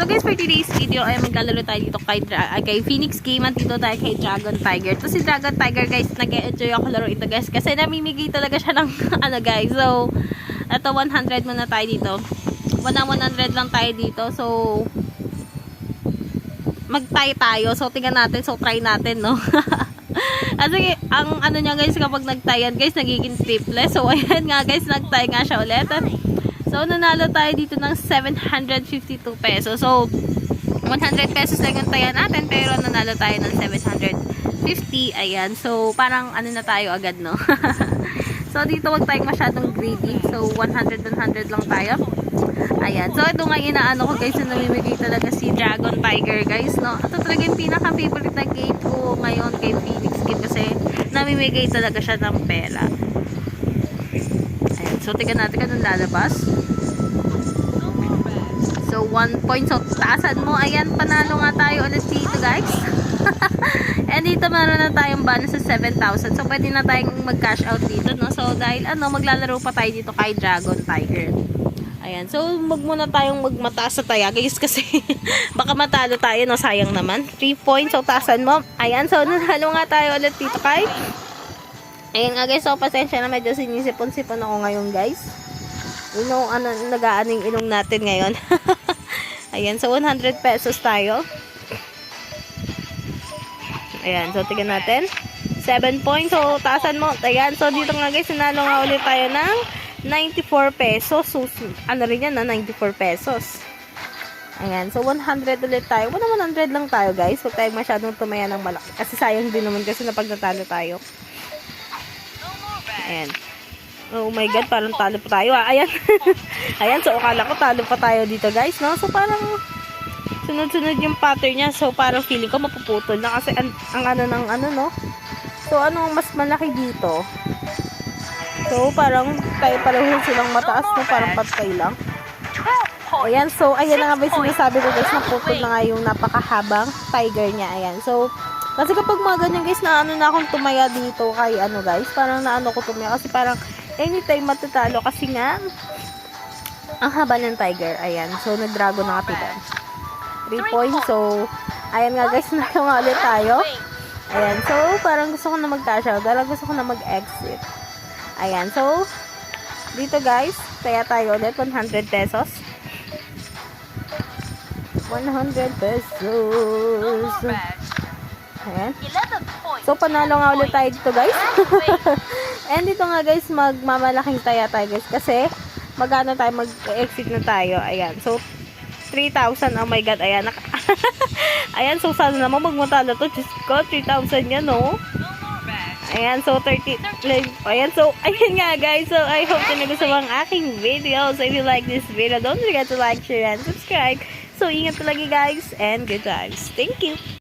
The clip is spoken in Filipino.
guys, for today's video ay maglalaro tayo dito kay Phoenix Game. Dito tayo kay Dragon Tiger. To si Dragon Tiger guys, nag-enjoy ako laro ito guys. Kasi namimigay talaga siya ng ano guys. So, ito 100 muna tayo dito. 100 lang tayo dito. So, mag-tie tayo. So, tingnan natin. So, try natin, no? Kasi, ang ano niya guys, kapag nag-tie yan guys, nagiging tripless. So, ayan nga guys, nag-tie nga siya ulit. So, nanalo tayo dito ng 752 pesos. So, 100 pesos lang yung taya natin, pero nanalo tayo ng 750. Ayan. So, parang ano na tayo agad, no? So, dito wag tayong masyadong greedy. So, 100 lang tayo. Ayan. So, ito nga inaano ko guys, na namimigay talaga si Dragon Tiger guys, no? Ito talaga yung pinaka-favorite na game ko ngayon kay Phoenix Game kasi namimigay talaga siya ng pera. So, tignan natin kung lalabas. So, 1 point. So, taasan mo. Ayan, panalo nga tayo ulit dito, guys. And dito, meron na tayong bonus sa 7,000. So, pwede na tayong mag-cash out dito, no? So, dahil, maglalaro pa tayo dito kay Dragon Tiger. Ayan. So, muna tayong magmataas sa taya, guys, kasi baka matalo tayo, no? Sayang naman. 3 points. So, taasan mo. Ayan. So, nanalo nga tayo ulit dito kay ayan nga guys, so pasensya na medyo sinisipon-sipon ako ngayon guys. Nag-aaning ilong natin ngayon. Ayan, so 100 pesos tayo. Ayan, so tignan natin. 7 points, so taasan mo. Ayan, so dito nga guys, sinalo nga ulit tayo ng 94 pesos. So, ano rin yan na, 94 pesos. Ayan, so 100 ulit tayo. 100 lang tayo guys. Huwag tayong masyadong tumaya ng malaki. Kasi sayang din naman kasi napag natalo tayo. Ayan. Oh my god, parang talo pa tayo. Ayan. Ayan, so akala ko talo pa tayo dito guys, no? So parang sunod-sunod yung pattern niya. So parang feeling ko mapuputol na kasi ang ano ng ano, no? So anong mas malaki dito? So parang tayo pareho silang mataas, no? Parang patay lang. Ayan, so ayan na nga ba yung sinasabi ko guys, naputol na nga yung napakahabang tiger niya. Ayan, so kasi kapag mga ganyan guys, na akong tumaya dito kay ano guys, parang naano ko tumaya kasi parang anytime matatalo kasi nga ang haba ng tiger. Ayan, so nag-dragon na kapitan. 3 points, so ayan nga guys, nalo nga ulit tayo. Ayan, so parang gusto ko na mag-cash out, parang gusto ko na mag-exit. Ayan, so dito guys, kaya tayo ulit 100 pesos. 100 pesos. Ayan. So, panalo nga ulit tayo dito, guys. And dito nga, guys, magmamalaking taya tayo, guys. Kasi, magano tayo, mag-exit na tayo. Ayan. So, 3,000. Oh my God. Ayan. Ayan. So, sana naman magmatalo to. Diyos ko, 3,000 yan, no? Ayan. So, 30. Ayan. So, ayan nga, guys. So, I hope na nagustuhan ang aking video. So, if you like this video, don't forget to like, share, and subscribe. So, ingat lagi, guys. And good times. Thank you.